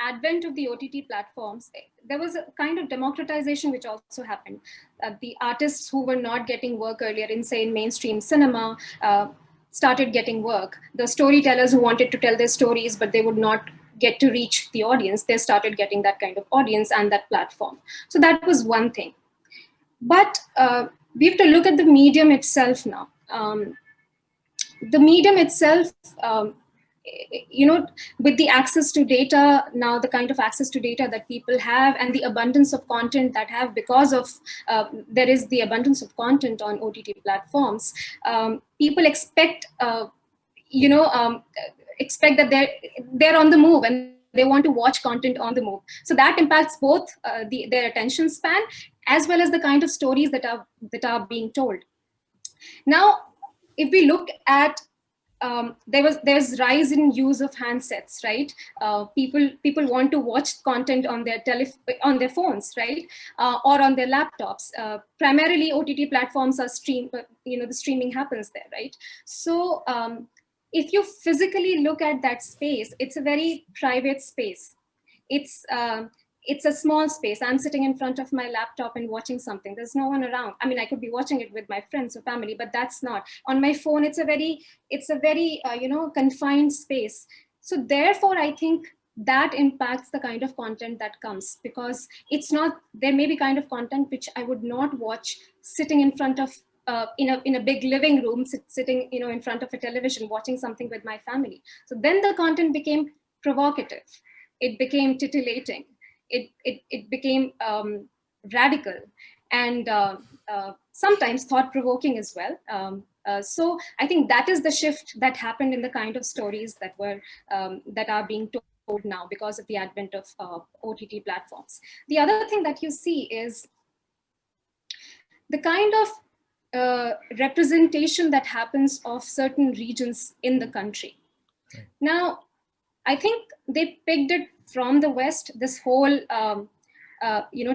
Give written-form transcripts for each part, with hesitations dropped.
advent of the OTT platforms, there was a kind of democratization which also happened. The artists who were not getting work earlier in, say, in mainstream cinema, started getting work. The storytellers who wanted to tell their stories, but they would not get to reach the audience, they started getting that kind of audience and that platform. So that was one thing. But we have to look at the medium itself now. The medium itself, with the access to data now, the kind of access to data that people have, and the abundance of content that have, because of there is the abundance of content on OTT platforms, people expect expect that they're on the move and they want to watch content on the move. So that impacts both their attention span, as well as the kind of stories that are being told. Now, if we look at there's rise in use of handsets, right? People want to watch content on on their phones, right, or on their laptops. Primarily, OTT platforms are the streaming happens there, right? So if you physically look at that space, it's a very private space. It's a small space. I'm sitting in front of my laptop and watching something. There's no one around. I mean, I could be watching it with my friends or family, but that's not. On my phone, it's a very confined space. So therefore, I think that impacts the kind of content that comes, because it's not, there may be kind of content which I would not watch sitting in front of in a big living room, sitting in front of a television watching something with my family. So then the content became provocative. It became titillating. It became radical, and sometimes thought-provoking as well. So I think that is the shift that happened in the kind of stories that are being told now because of the advent of OTT platforms. The other thing that you see is the kind of representation that happens of certain regions in the country. Right. Now, I think they picked it from the West, this whole,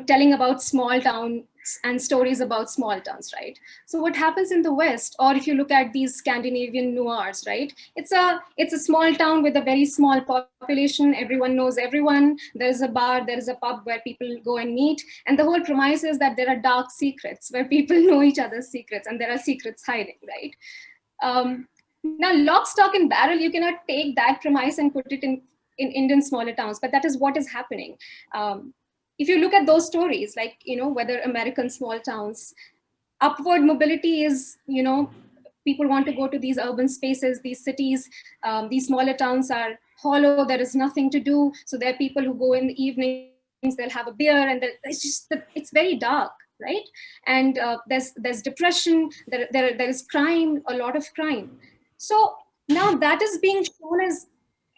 telling about small towns and stories about small towns, right? So what happens in the West, or if you look at these Scandinavian noirs, right? It's a small town with a very small population. Everyone knows everyone. There's a bar, there is a pub where people go and meet. And the whole premise is that there are dark secrets where people know each other's secrets, and there are secrets hiding, right? Now, lock, stock, and barrel, you cannot take that premise and put it in Indian smaller towns, but that is what is happening. If you look at those stories, like, whether American small towns, upward mobility is, people want to go to these urban spaces, these cities, these smaller towns are hollow, there is nothing to do. So there are people who go in the evenings, they'll have a beer, and it's very dark, right? And there's depression, there is crime, a lot of crime. So now that is being shown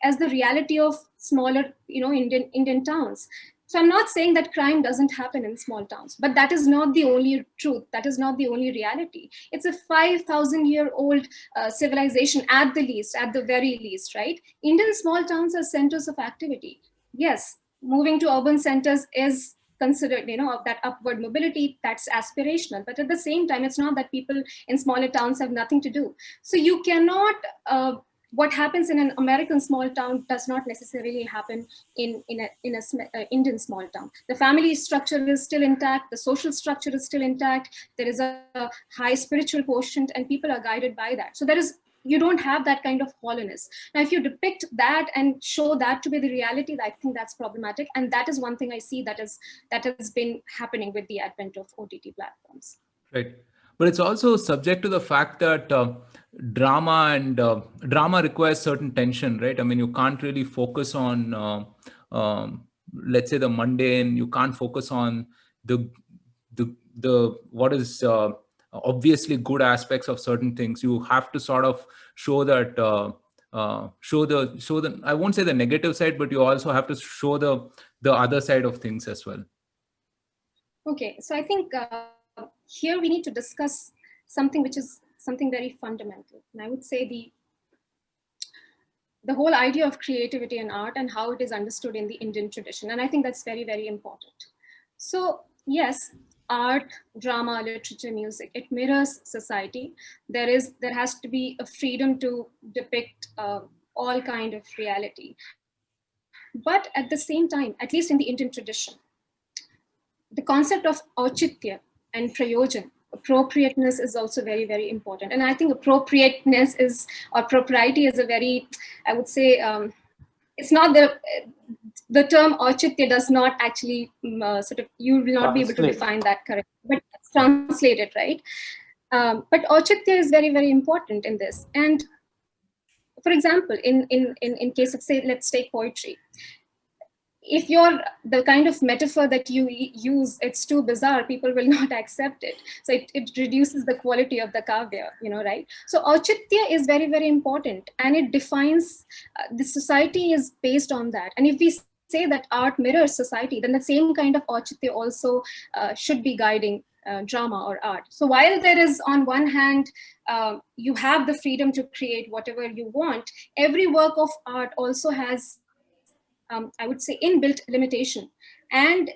as the reality of smaller, Indian towns. So I'm not saying that crime doesn't happen in small towns, but that is not the only truth. That is not the only reality. It's a 5,000-year-old civilization at the very least, right? Indian small towns are centers of activity. Yes, moving to urban centers is considered, of that upward mobility, that's aspirational. But at the same time, it's not that people in smaller towns have nothing to do. So you cannot, what happens in an American small town does not necessarily happen in a Indian small town. The family structure is still intact, the social structure is still intact, there is a high spiritual quotient, and people are guided by that. So you don't have that kind of hollowness. Now, if you depict that and show that to be the reality, I think that's problematic. And that is one thing I see that has been happening with the advent of OTT platforms. Right. But it's also subject to the fact that drama requires certain tension, right? I mean, you can't really focus on, let's say, the mundane. You can't focus on the what is obviously good aspects of certain things. You have to sort of show that show the I won't say the negative side, but you also have to show the other side of things as well. Okay, so I think here we need to discuss something which is something very fundamental, and I would say the whole idea of creativity and art and how it is understood in the Indian tradition. And I think that's very, very important. So yes, art, drama, literature, music, it mirrors society. There has to be a freedom to depict all kind of reality. But at the same time, at least in the Indian tradition, the concept of auchitya and prayojan, appropriateness, is also very, very important. And I think appropriateness is, or propriety is a very, I would say, it's not the term auchitya does not actually sort of, you will not be able to define that correctly, but it's translated, right? But auchitya is very, very important in this. And for example, in case of, say, let's take poetry. If you're the kind of metaphor that you use, it's too bizarre, people will not accept it. So it reduces the quality of the kavya, right? So auchitya is very, very important, and it defines, the society is based on that. And if we say that art mirrors society, then the same kind of auchitya also should be guiding drama or art. So while there is, on one hand, you have the freedom to create whatever you want, every work of art also has, I would say, inbuilt limitation. And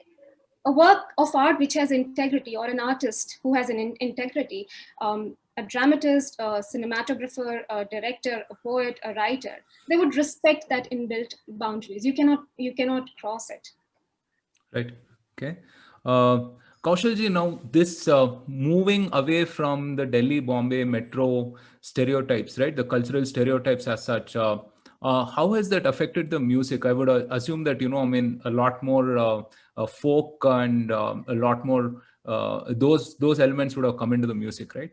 a work of art which has integrity, or an artist who has an integrity, a dramatist, a cinematographer, a director, a poet, a writer, they would respect that inbuilt boundaries. You cannot cross it. Right. Okay. Kaushalji, now this moving away from the Delhi, Bombay metro stereotypes, right? The cultural stereotypes as such. How has that affected the music? I would assume that, a lot more folk and a lot more those elements would have come into the music, right?